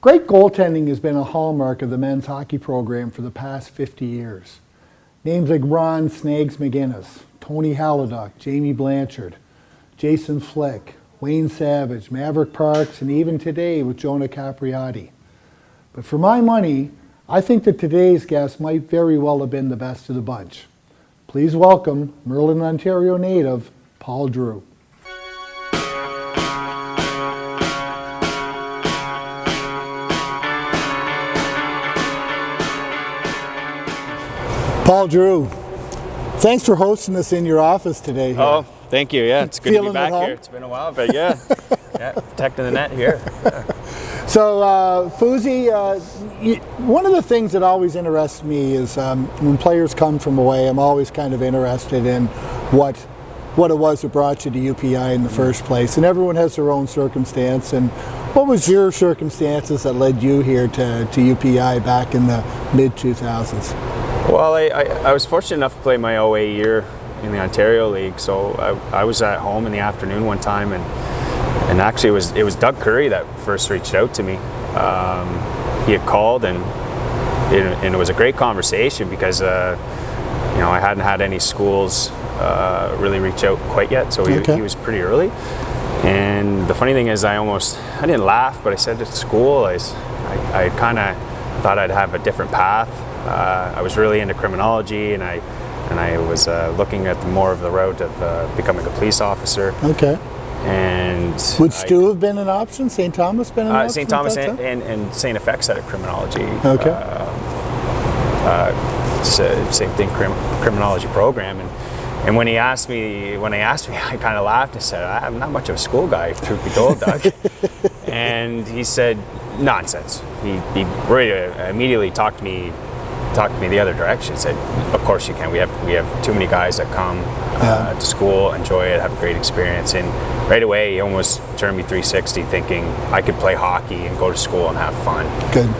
Great goaltending has been a hallmark of the men's hockey program for the past 50 years. Names like Ron Snags McGinnis, Tony Halliduck, Jamie Blanchard, Jason Flick, Wayne Savage, Maverick Parks, and even today with Jonah Capriati. But for my money, I think that today's guest might very well have been the best of the bunch. Please welcome Merlin, Ontario native, Paul Drew. Paul Drew, thanks for hosting us in your office today. Here. Oh, thank you. Yeah, it's good to be back at here. It's been a while, but yeah, protecting the net here. Yeah. So, Fuzi, one of the things that always interests me is when players come from away, I'm always kind of interested in what it was that brought you to UPI in the first place. And everyone has their own circumstance. And what was your circumstances that led you here to UPI back in the mid-2000s? Well, I was fortunate enough to play my OA year in the Ontario League, so I was at home in the afternoon one time, and actually it was Doug Curry that first reached out to me. He had called, and it was a great conversation because I hadn't had any schools really reach out quite yet, so he was pretty early. And the funny thing is, I didn't laugh, but I said to school, I kind of thought I'd have a different path. I was really into criminology, and I was looking at more of the route of becoming a police officer. Okay. And would Stu have been an option? St. Thomas been an option? St. Thomas and St. FX had a criminology. Okay. Same thing, criminology program. And when I asked me, I kind of laughed and said, "I'm not much of a school guy, truth be told, Doug." And he said, "Nonsense." He immediately talked me the other direction. Said, "Of course you can. We have too many guys that come to school, enjoy it, have a great experience." And right away, he almost turned me 360, thinking I could play hockey and go to school and have fun. Good.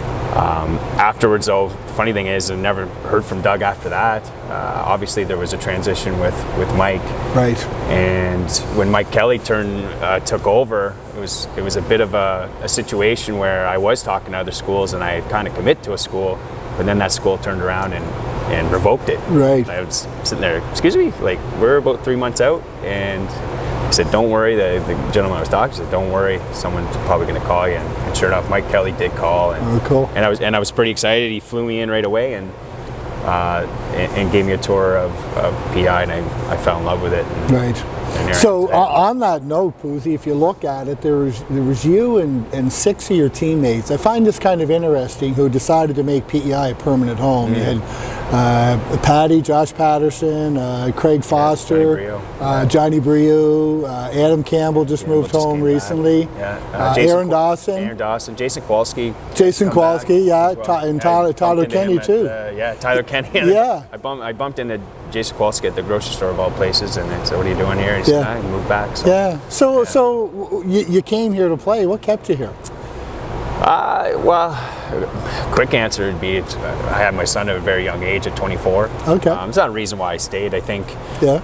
Afterwards, though, the funny thing is, I never heard from Doug after that. Obviously, there was a transition with Mike. Right. And when Mike Kelly took over, it was a bit of a situation where I was talking to other schools, and I had kind of commit to a school. But then that school turned around and revoked it. Right. I was sitting there, "Excuse me, we're about 3 months out." And he said, "Don't worry." The gentleman I was talking to said, "Don't worry, someone's probably going to call you." And sure enough, Mike Kelly did call. And, cool. And I was pretty excited. He flew me in right away and gave me a tour of PI, and I fell in love with it. Right. So on that note, Puzy, if you look at it, there was you and 6 of your teammates. I find this kind of interesting, who decided to make PEI a permanent home. You had Patty, Josh Patterson, Craig Foster, Johnny Brieux, Adam Campbell just moved home recently. Aaron Dawson, Jason Kowalski. And Tyler Kenny too. Tyler Kenny. Yeah. I bumped into Jason Kowalski at the grocery store of all places, and I said, "What are you doing here?" And he said, "I moved back." So. Yeah. So you came here to play. What kept you here? Well, quick answer would be I had my son at a very young age, at 24. Okay. It's not a reason why I stayed. I think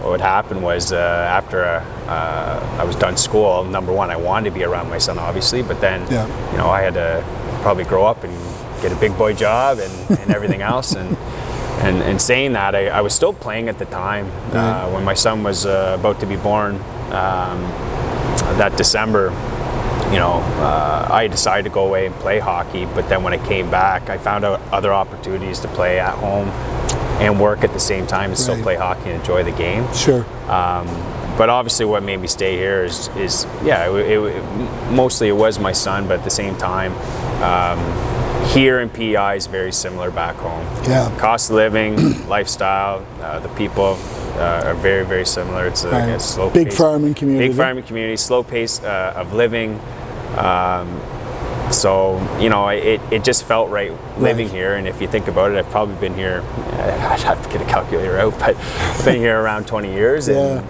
what happened was after I was done school, number one, I wanted to be around my son, obviously, but then I had to probably grow up and get a big boy job and everything else. And saying that, I was still playing at the time. When my son was about to be born that December, I decided to go away and play hockey. But then when I came back, I found out other opportunities to play at home and work at the same time and still play hockey and enjoy the game. Sure. But obviously what made me stay here is mostly it was my son, but at the same time, here in PEI is very similar back home. Yeah. Cost of living, lifestyle, the people are very, very similar. It's a slow big pace. Farming community. Big farming community, slow pace of living. So, it just felt right living here. And if you think about it, I've probably been here, I'd have to get a calculator out, but I've been here around 20 years. And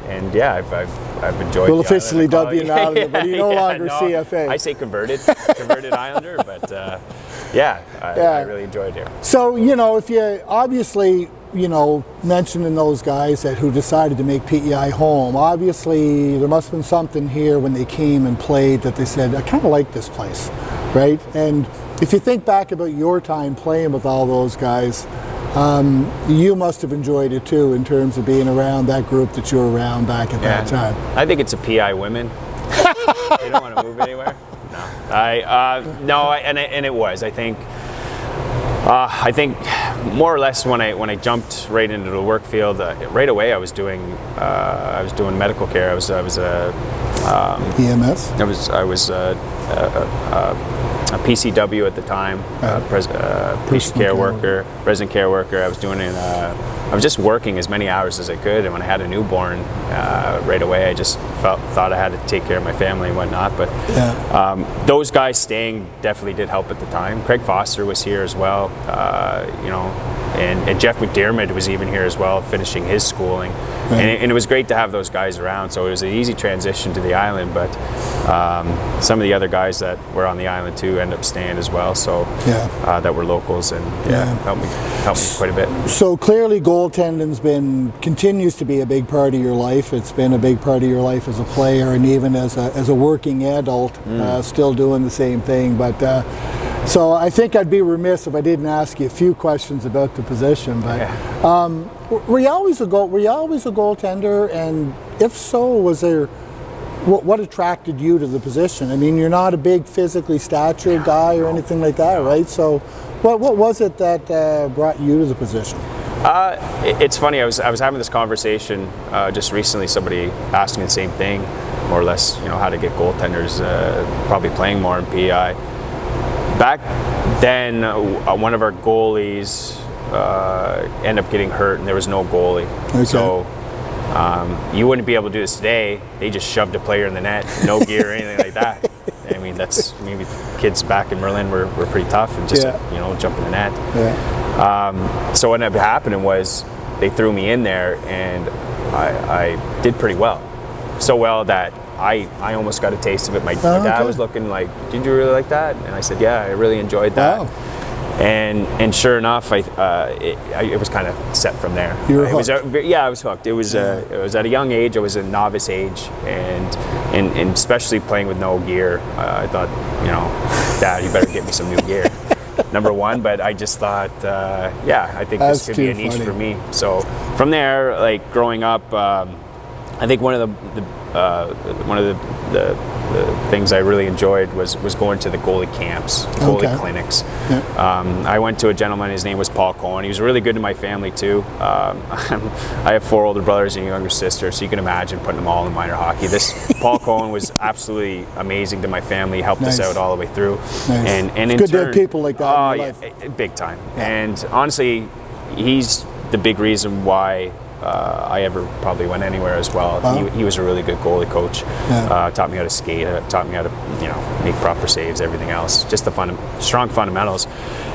I've enjoyed it. We'll officially dub you an Islander, but you're no longer CFA. I say converted Islander, but I really enjoyed it here. So, if you obviously, mentioning those guys who decided to make PEI home, obviously there must have been something here when they came and played that they said, "I kind of like this place," right? And If you think back about your time playing with all those guys, you must have enjoyed it too in terms of being around that group that you were around back at that time. I think it's a PI women. They don't want to move anywhere. No, and it was. I think more or less when I jumped right into the work field, right away I was doing medical care. I was EMS. I was a PCW at the time, patient care worker, resident care worker. I was doing it. I was just working as many hours as I could, and when I had a newborn, right away I just thought I had to take care of my family and whatnot. But those guys staying definitely did help at the time. Craig Foster was here as well, and Jeff McDermott was even here as well, finishing his schooling. And it was great to have those guys around. So it was an easy transition to the island, but some of the other guys that were on the island too ended up staying as well. So that were locals, and helped me quite a bit. So clearly goaltending's continues to be a big part of your life. It's been a big part of your life as a player and even as a working adult, still doing the same thing. But so I think I'd be remiss if I didn't ask you a few questions about the position. But were you always a goaltender? And if so, was there what attracted you to the position? I mean, you're not a big physically statured guy or anything like that, right? So what was it that brought you to the position? It's funny. I was having this conversation just recently. Somebody asking the same thing, more or less. How to get goaltenders probably playing more in PEI. Back then, one of our goalies ended up getting hurt, and there was no goalie. Okay. So you wouldn't be able to do this today. They just shoved a player in the net, no gear or anything like that. I mean, that's maybe kids back in Merlin were pretty tough and just jump in the net. So what ended up happening was they threw me in there, and I did pretty well. So well that I almost got a taste of it. My dad was looking like, "Did you really like that?" And I said, "Yeah, I really enjoyed that." Wow. And sure enough, it was kind of set from there. You were hooked. I was hooked. It was at a young age. I was a novice age, and especially playing with no gear. I thought, Dad, you better get me some new gear. Number one, but I just thought, I think this could be a niche for me. So from there, like growing up, I think one of the things I really enjoyed was going to the goalie camps, goalie clinics. I went to a gentleman, his name was Paul Cohen. He was really good to my family too. I have 4 older brothers and a younger sister, so you can imagine putting them all in minor hockey. This Paul Cohen was absolutely amazing to my family, helped us out all the way through. And it's good to have people like that in your life. Big time. And honestly, he's the big reason why I ever probably went anywhere as well. He was a really good goalie coach. Taught me how to skate, taught me how to make proper saves, everything else. Just the strong fundamentals.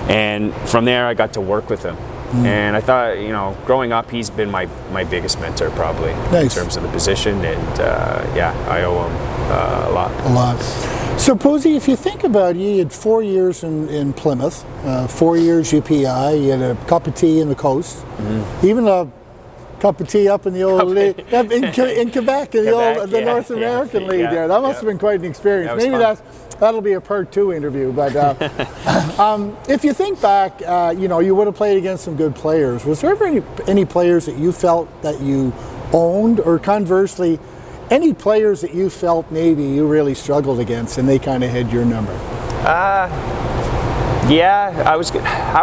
And from there, I got to work with him. And I thought, growing up, he's been my biggest mentor probably in terms of the position. And I owe him a lot. A lot. So Posey, if you think about it, you had 4 years in Plymouth, 4 years UPI, you had a cup of tea in the coast, even a cup of tea up in the old league, in Quebec, in the North American League there. That must have been quite an experience. Maybe that'll be a part 2 interview. But if you think back, you would have played against some good players. Was there ever any players that you felt that you owned, or conversely, any players that you felt maybe you really struggled against and they kind of had your number? How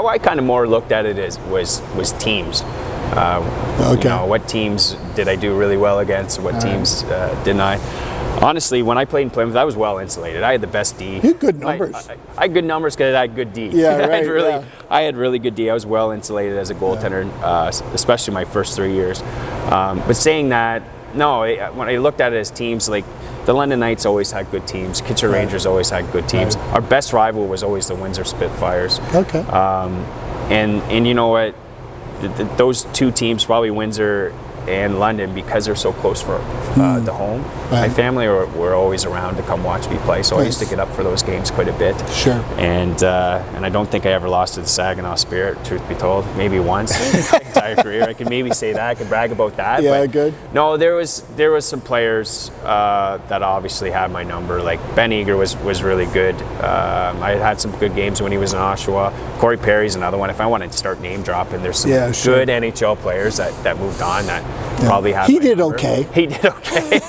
I kind of more looked at it was teams. What teams did I do really well against? What teams didn't I? Honestly, when I played in Plymouth, I was well insulated. I had the best D. You had good numbers. I had good numbers because I had good D. I had really good D. I was well insulated as a goaltender, especially my first 3 years. But saying that, no, when I looked at it as teams, like the London Knights always had good teams. Kitchener Rangers always had good teams. Our best rival was always the Windsor Spitfires. And you know what? Those 2 teams, probably Windsor and London, because they're so close for the home. My family were always around to come watch me play, so I used to get up for those games quite a bit. Sure. And I don't think I ever lost to the Saginaw Spirit, truth be told. Maybe once in my entire career. I can maybe say that. I can brag about that. Yeah, but good. No, there was some players that obviously had my number. Like Ben Eager was really good. I had some good games when he was in Oshawa. Corey Perry's another one. If I wanted to start name dropping, there's some good NHL players that moved on that probably had. He did okay. He did okay.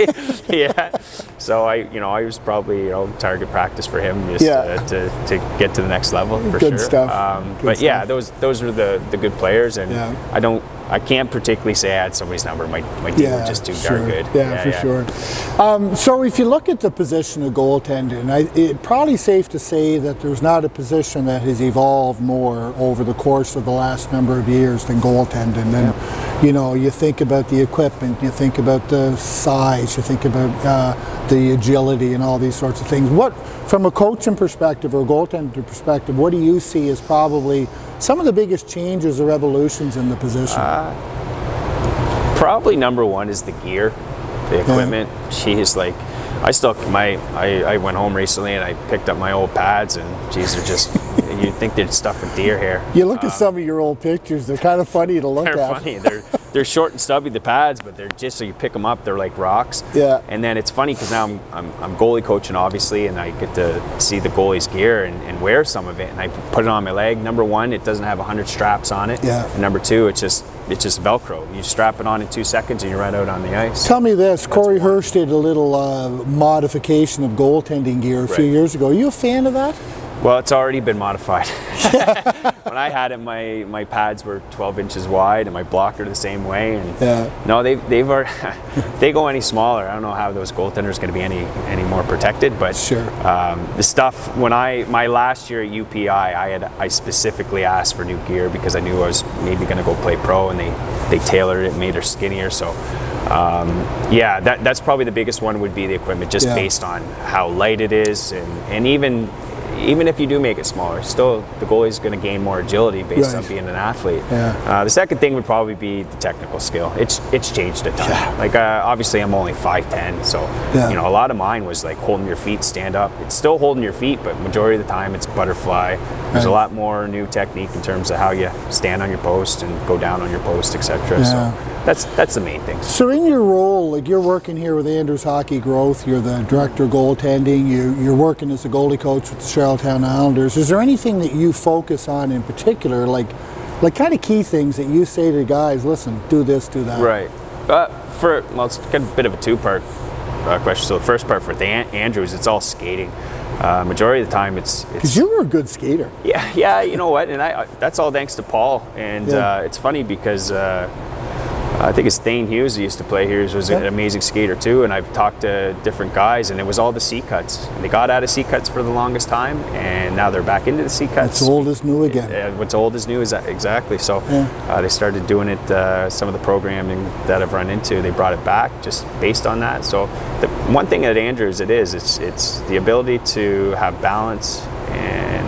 Yeah. So I was probably target practice for him just to get to the next level for good sure. Stuff. But stuff. yeah, those were the good players, and I can't particularly say I had somebody's number. My team were just too darn good. Yeah, for sure. So if you look at the position of goaltending, it's probably safe to say that there's not a position that has evolved more over the course of the last number of years than goaltending. And you think about the equipment, you think about the size, you think about the agility and all these sorts of things. What, from a coaching perspective or a goaltender perspective, what do you see as probably some of the biggest changes or evolutions in the position? Probably number one is the gear, the equipment. Geez, like I went home recently and I picked up my old pads, and geez, they're just you'd think they'd stuff with deer hair. You look at some of your old pictures; they're kind of funny to look at. They're funny. They're short and stubby, the pads, but they're just, so you pick them up, they're like rocks. Yeah. And then it's funny because now I'm goalie coaching, obviously, and I get to see the goalie's gear and wear some of it, and I put it on my leg. Number one, it doesn't have 100 straps on it. Yeah. And number two, it's just Velcro. You strap it on in 2 seconds and you're right out on the ice. Tell me this, Corey Hirsch did a little modification of goaltending gear a few years ago. Are you a fan of that? Well, it's already been modified. When I had it, my pads were 12 inches wide, and my blocker the same way. And no, they've already, they go any smaller. I don't know how those goaltenders are going to be any more protected. But the stuff when my last year at UPI, I specifically asked for new gear because I knew I was maybe going to go play pro, and they tailored it, and made her skinnier. So that's probably the biggest one would be the equipment, just based on how light it is, and even if you do make it smaller, still the goalie's going to gain more agility based on being an athlete. The second thing would probably be the technical skill. It's changed a ton. Like obviously I'm only 5'10", so a lot of mine was like holding your feet, stand up. It's still holding your feet, but majority of the time it's butterfly. There's a lot more new technique in terms of how you stand on your post and go down on your post, etc. So that's the main thing. So in your role, like you're working here with Andrews Hockey Growth, you're the director of goaltending, you're working as a goalie coach with the Charlottetown Islanders. Is there anything that you focus on in particular, like kind of key things that you say to guys, listen, do this, do that? Right. It's got a bit of a two-part question. So the first part for Andrews, it's all skating. Majority of the time it's because you were a good skater. Yeah, you know what, and that's all thanks to Paul. And it's funny because I think it's Thane Hughes who used to play here. He was an amazing skater too, and I've talked to different guys, and it was all the C cuts. And they got out of C cuts for the longest time, and now they're back into the C cuts. What's old is new again. What's old is new, is exactly. So they started doing it. Some of the programming that I've run into, they brought it back just based on that. So the one thing at Andrews, it's the ability to have balance and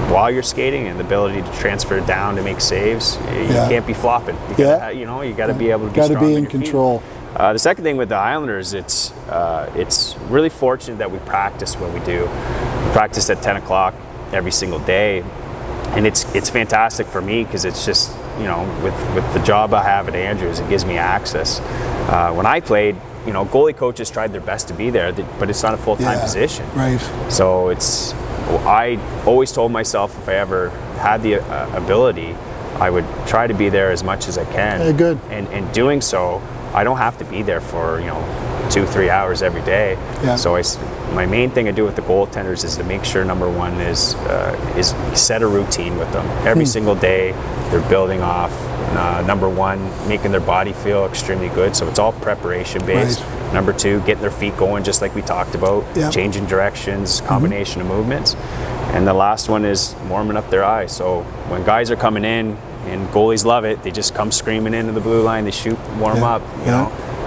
while you're skating, and the ability to transfer it down to make saves. You can't be flopping. You got to be able to be strong. Got to be in control. The second thing with the Islanders, it's really fortunate that we practice when we do. We practice at 10 o'clock every single day, and it's fantastic for me because it's just with the job I have at Andrews, it gives me access. When I played, goalie coaches tried their best to be there, but it's not a full-time position. Right. So I always told myself if I ever had the ability, I would try to be there as much as I can. Good. And doing so, I don't have to be there for 2-3 hours every day. So my main thing I do with the goaltenders is to make sure number one is set a routine with them every single day. They're building off number one, making their body feel extremely good. So it's all preparation based. Right. Number two, getting their feet going just like we talked about, changing directions, combination of movements. And the last one is warming up their eyes. So when guys are coming in, and goalies love it, they just come screaming into the blue line, they shoot, warm up,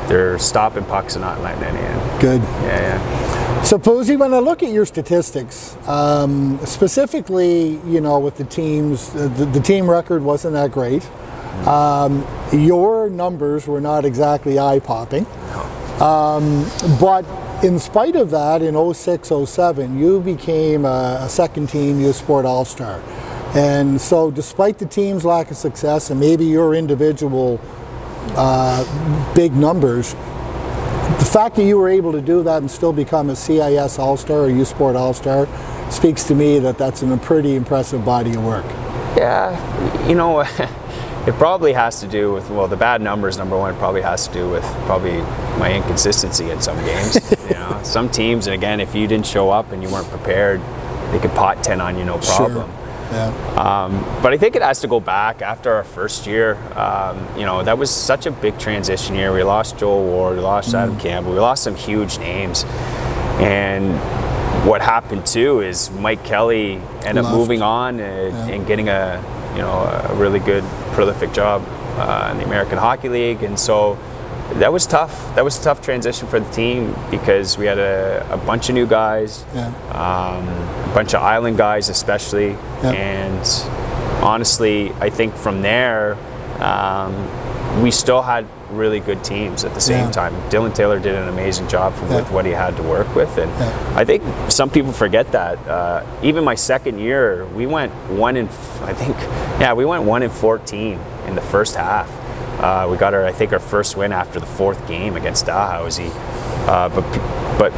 they're stopping pucks and not letting any in. Good. Yeah. So Posey, when I look at your statistics, specifically, with the teams, the team record wasn't that great. Your numbers were not exactly eye-popping. But in spite of that, in 06-07, you became a second-team U Sport All-Star. And so despite the team's lack of success and maybe your individual big numbers, the fact that you were able to do that and still become a CIS All-Star or U Sport All-Star speaks to me that that's a pretty impressive body of work. Yeah, you know, it probably has to do with, well, the bad numbers, number one, probably has to do with probably my inconsistency in some games. You know, some teams, and again, if you didn't show up and you weren't prepared, they could pot 10 on you, no problem. Sure. Yeah. But I think it has to go back after our first year. You know, that was such a big transition year. We lost Joel Ward, we lost Adam Campbell, we lost some huge names. And what happened too is Mike Kelly ended up moving on and getting a really good, prolific job in the American Hockey League. And so that was tough. That was a tough transition for the team because we had a bunch of new guys, a bunch of island guys especially. And honestly, I think from there, we still had really good teams at the same time. Dylan Taylor did an amazing job with what he had to work with. And I think some people forget that. Even my second year, we went 1-14 in the first half. We got our first win after the fourth game against Dalhousie. But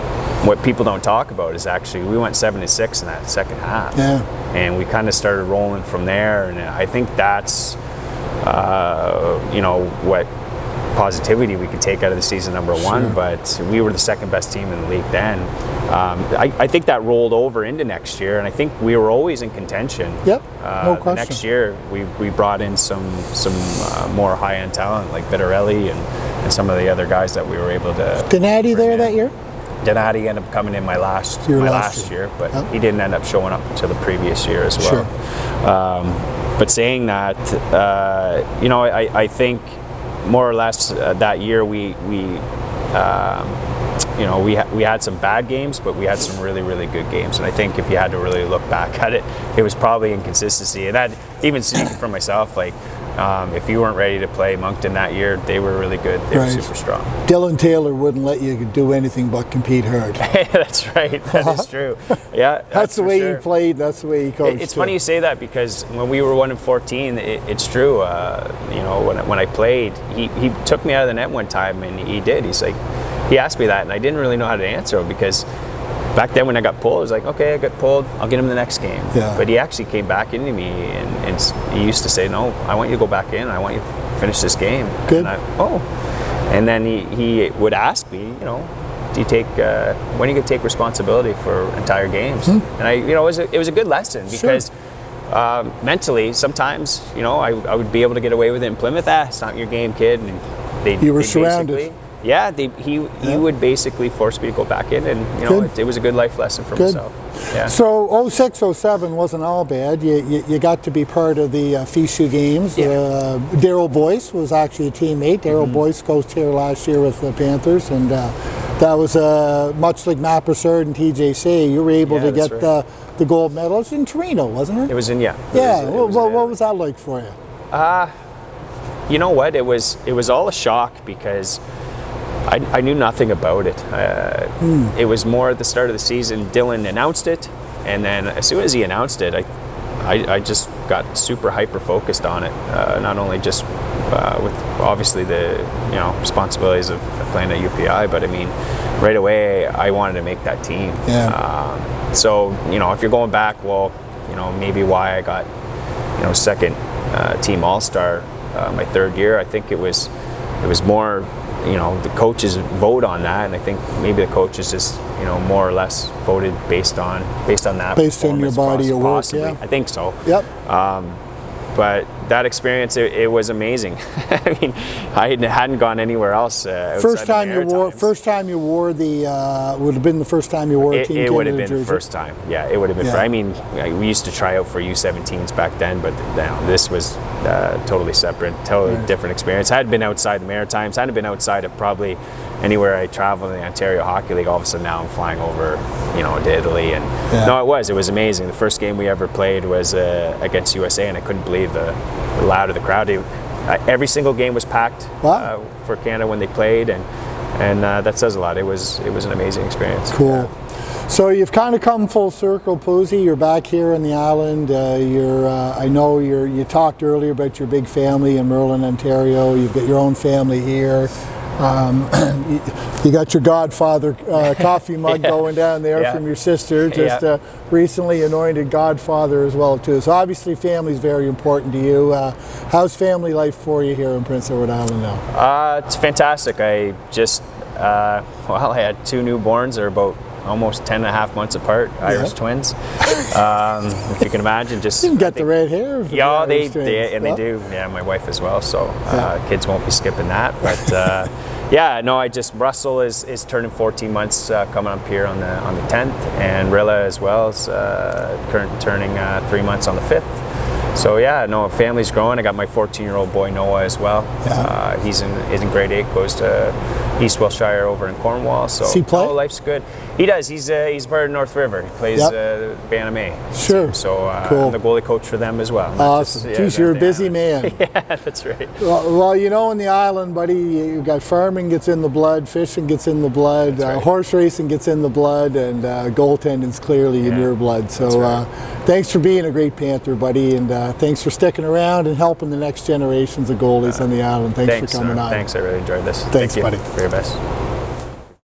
what people don't talk about is actually we went 7-6 in that second half. And we kind of started rolling from there. And I think that's, what positivity we could take out of the season number one, but we were the second best team in the league then. I think that rolled over into next year, and I think we were always in contention. No question. Next year, we brought in some more high-end talent like Vitarelli and some of the other guys that we were able to. Donati there that year? Donati ended up coming in my last year, but he didn't end up showing up until the previous year as well. But saying that, I think more or less that year we had some bad games, but we had some really, really good games. And I think if you had to really look back at it, it was probably inconsistency. And that, even speaking for myself, like if you weren't ready to play Moncton that year, they were really good. They were super strong. Dylan Taylor wouldn't let you do anything but compete hard. That's right. That is true. Yeah, that's the way he played. That's the way he coached. It's funny you say that because when we were 1-14, it's true. When I played, he took me out of the net one time, and he did. He asked me that, and I didn't really know how to answer him because back then when I got pulled, I was like, okay, I got pulled, I'll get him the next game. But he actually came back into me, and he used to say, no, I want you to go back in, I want you to finish this game. Good. And then he would ask me, when are you going to take responsibility for entire games? And it was a good lesson because mentally, sometimes, I would be able to get away with it in Plymouth. It's not your game, kid. And you were surrounded. Yeah, he would basically force me to go back in, and it was a good life lesson for myself. Yeah. So 06-07 wasn't all bad. You got to be part of the FISU games. Daryl Boyce was actually a teammate. Daryl Boyce coached here last year with the Panthers, and that was much like Matt Broussard and TJC. You were able to get the gold medals in Torino, wasn't it? It was in What was that like for you? You know what? It was all a shock because I knew nothing about it. It was more at the start of the season. Dylan announced it, and then as soon as he announced it, I just got super hyper focused on it. Not only just with obviously the responsibilities of playing at UPI, but I mean, right away I wanted to make that team. So if you're going back, well, maybe why I got second team All-Star my third year. I think it was more. The coaches vote on that, and I think maybe the coaches just, more or less voted based on that. Based on your body of work, I think so. Yep. But that experience, it was amazing. I mean, I hadn't gone anywhere else. First time you wore the would have been the first time you wore a Team Canada It would have been jersey. the first time. Yeah, it would have been. I mean, we used to try out for U17s back then, but this was totally separate, totally different experience. I had been outside the Maritimes. I hadn't been outside of probably anywhere I traveled in the Ontario Hockey League. All of a sudden now I'm flying over, to Italy, and it was amazing. The first game we ever played was against USA, and I couldn't believe the loud of the crowd. every single game was packed for Canada when they played, and that says a lot. It was an amazing experience. Cool. Yeah. So you've kind of come full circle, Posey. You're back here on the island. I know you talked earlier about your big family in Merlin, Ontario. You've got your own family here. You got your Godfather coffee mug going down there from your sister, just recently anointed Godfather as well too. So obviously family's very important to you. How's family life for you here in Prince Edward Island now? It's fantastic. I just, I had 2 newborns. They're about almost 10 and a half months apart, Irish twins. If you can imagine, just you got the red hair. Yeah, they do. Yeah, my wife as well. So kids won't be skipping that. But yeah, no, Russell is turning 14 months coming up here on the 10th, and Rilla as well is turning 3 months on the 5th. So yeah, no, family's growing. I got my 14-year-old boy Noah as well. Yeah. He's in grade 8, goes to East Wiltshire over in Cornwall. So does he play? Life's good. He does. He's part of North River. He plays Bantam A. Sure. So cool. I'm the goalie coach for them as well. Awesome. Jeez, you're a busy man. Yeah, that's right. Well, you know, in the island, buddy, you've got farming gets in the blood, fishing gets in the blood, right. Horse racing gets in the blood, and goaltending's clearly in your blood. So thanks for being a great Panther, buddy, and thanks for sticking around and helping the next generations of goalies on the island. Thanks for coming on. Thanks, I really enjoyed this. Thanks, Thank you buddy. for your best.